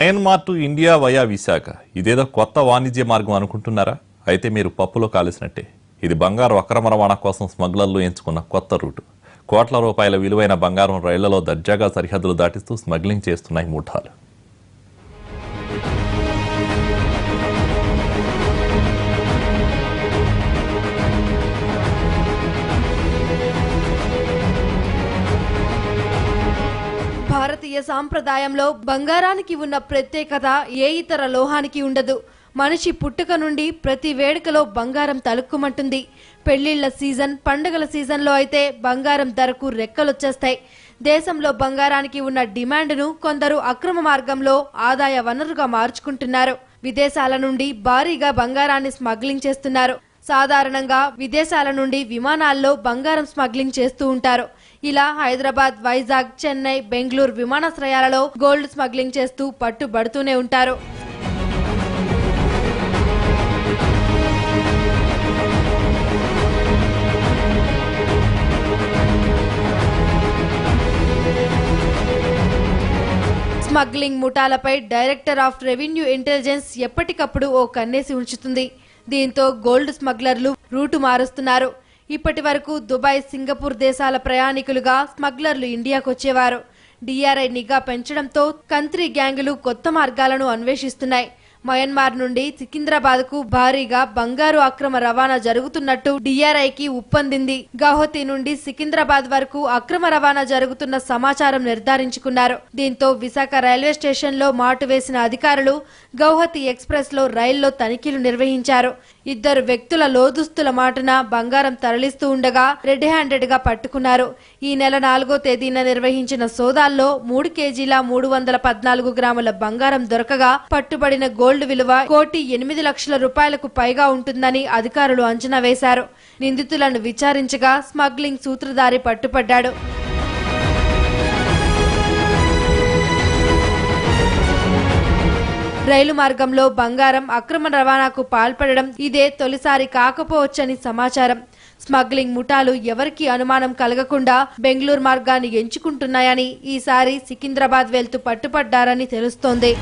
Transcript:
Myanmar to India via Visakha ఇదేదో కొత్త వాణిజ్య మార్గం అనుకుంటున్నారా? అయితే మీరు పప్పులో కాలిసినట్టే. ఇది బంగారు అక్రమ రవాణా కోసం స్మగ్లర్లు ఎంచుకున్న కొత్త రూటు. కోట్ల రూపాయల విలువైన బంగారం రైళ్లలో దర్జాగా సరిహద్దులు దాటిస్తూ స్మగ్లింగ్ చేస్తున్నాయి ముఠాలు. భారతీయ సాంప్రదాయంలో బంగారానికి ఉన్న ప్రత్యేకత ఏ ఇతర లోహానికి ఉండదు. మనిషి పుట్టుక నుండి ప్రతి వేడుకలో బంగారం తలుక్కుమంటుంది. పెళ్లిళ్ల సీజన్, పండుగల సీజన్లో అయితే బంగారం ధరకు రెక్కలొచ్చేస్తాయి. దేశంలో బంగారానికి ఉన్న డిమాండ్ను కొందరు అక్రమ మార్గంలో ఆదాయ వనరుగా మార్చుకుంటున్నారు. విదేశాల నుండి భారీగా బంగారాన్ని స్మగ్లింగ్ చేస్తున్నారు. సాధారణంగా విదేశాల నుండి విమానాల్లో బంగారం స్మగ్లింగ్ చేస్తూ ఉంటారు. ఇలా హైదరాబాద్, వైజాగ్, చెన్నై, బెంగళూరు విమానాశ్రయాలలో గోల్డ్ స్మగ్లింగ్ చేస్తూ పట్టుబడుతూనే ఉంటారు. స్మగ్లింగ్ ముఠాలపై డైరెక్టర్ ఆఫ్ రెవెన్యూ ఇంటెలిజెన్స్ ఎప్పటికప్పుడు ఓ కన్నేసి ఉంచుతుంది. దీంతో గోల్డ్ స్మగ్లర్లు రూటు మారుస్తున్నారు. ఇప్పటి వరకు దుబాయ్, సింగపూర్ దేశాల ప్రయాణికులుగా స్మగ్లర్లు ఇండియాకు వచ్చేవారు. డిఆర్ఐ నిఘా పెంచడంతో కంత్రీ గ్యాంగులు కొత్త మార్గాలను అన్వేషిస్తున్నాయి. మయన్మార్ నుండి సికింద్రాబాద్కు భారీగా బంగారు అక్రమ రవాణా జరుగుతున్నట్టు డిఆర్ఐకి ఉప్పందింది. గౌహతి నుండి సికింద్రాబాద్ వరకు అక్రమ రవాణా జరుగుతున్న సమాచారం నిర్ధారించుకున్నారు. దీంతో విశాఖ రైల్వే స్టేషన్ లో మాటు వేసిన అధికారులు గౌహతి ఎక్స్ప్రెస్ లో రైల్లో తనిఖీలు నిర్వహించారు. ఇద్దరు వ్యక్తుల లోదుస్తుల మాటున బంగారం తరలిస్తూ ఉండగా రెడ్ హ్యాండెడ్ గా పట్టుకున్నారు. ఈ నెల 4వ తేదీన నిర్వహించిన సోదాల్లో 3 కేజీల 314 గ్రాముల బంగారం దొరకగా పట్టుబడిన గోల్డ్ విలువ 1,08,00,000 రూపాయలకు పైగా ఉంటుందని అధికారులు అంచనా వేశారు. నిందితులను విచారించగా స్మగ్లింగ్ సూత్రధారి పట్టుపడ్డాడు. రైలు మార్గంలో బంగారం అక్రమ రవాణాకు పాల్పడడం ఇదే తొలిసారి కాకపోవచ్చని సమాచారం. స్మగ్లింగ్ ముఠాలు ఎవరికి అనుమానం కలగకుండా బెంగళూరు మార్గాన్ని ఎంచుకుంటున్నాయని ఈసారి సికింద్రాబాద్ వెళ్తూ పట్టుపడ్డారని తెలుస్తోంది.